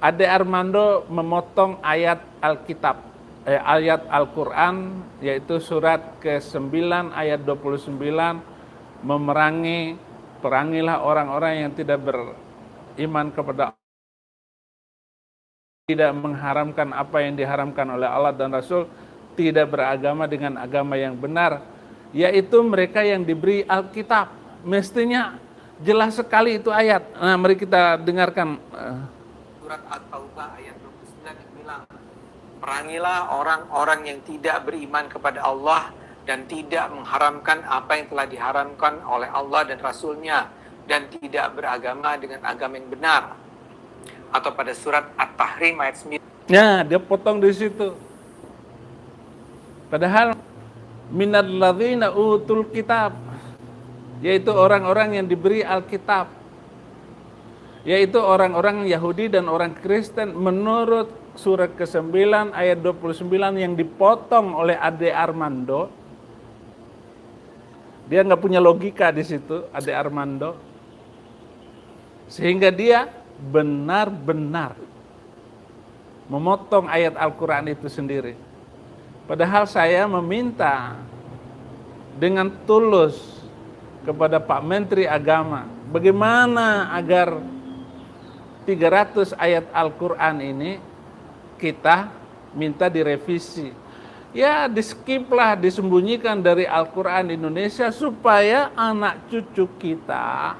Ade Armando memotong ayat Alkitab, ayat Al-Quran, yaitu surat ke-9 ayat 29, perangilah orang-orang yang tidak beriman kepada Allah, tidak mengharamkan apa yang diharamkan oleh Allah dan Rasul, tidak beragama dengan agama yang benar, yaitu mereka yang diberi Alkitab. Mestinya jelas sekali itu ayat. Nah, mari kita dengarkan. Surat At-Taubah ayat 29 bilang, perangilah orang-orang yang tidak beriman kepada Allah dan tidak mengharamkan apa yang telah diharamkan oleh Allah dan Rasulnya, dan tidak beragama dengan agama yang benar. Atau pada surat At-Tahrim ayat 9. Ya, dia potong di situ. Padahal minal ladzina utul kitab, yaitu orang-orang yang diberi Alkitab, yaitu orang-orang Yahudi dan orang Kristen, menurut surat ke-9 ayat 29 yang dipotong oleh Ade Armando. Dia nggak punya logika di situ, Ade Armando, sehingga dia benar-benar memotong ayat Al-Quran itu sendiri. Padahal saya meminta dengan tulus kepada Pak Menteri Agama, bagaimana agar 300 ayat Al-Quran ini kita minta direvisi. Ya, di-skip lah, disembunyikan dari Al-Quran Indonesia supaya anak cucu kita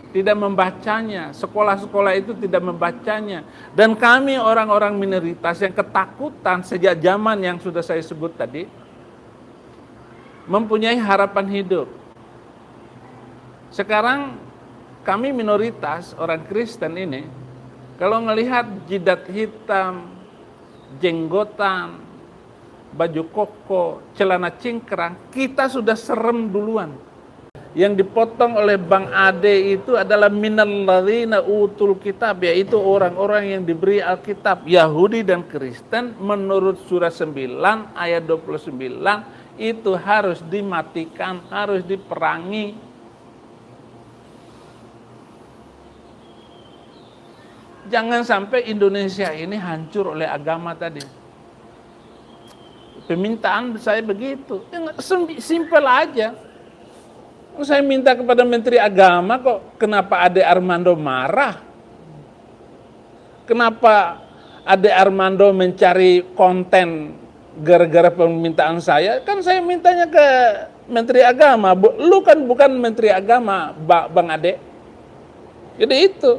tidak membacanya, sekolah-sekolah itu tidak membacanya. Dan kami orang-orang minoritas yang ketakutan sejak zaman yang sudah saya sebut tadi, mempunyai harapan hidup. Sekarang kami minoritas orang Kristen ini, kalau melihat jidat hitam, jenggotan, baju koko, celana cingkrang, kita sudah serem duluan. Yang dipotong oleh Bang Ade itu adalah minal ladzina utul kitab, yaitu orang-orang yang diberi Alkitab, Yahudi dan Kristen. Menurut surah 9 ayat 29 itu harus dimatikan, harus diperangi. Jangan sampai Indonesia ini hancur oleh agama tadi. Permintaan saya begitu. Simpel aja. Saya minta kepada Menteri Agama kok, kenapa Ade Armando marah? Kenapa Ade Armando mencari konten gara-gara permintaan saya? Kan saya mintanya ke Menteri Agama. Lu kan bukan Menteri Agama, Bang Ade. Jadi itu.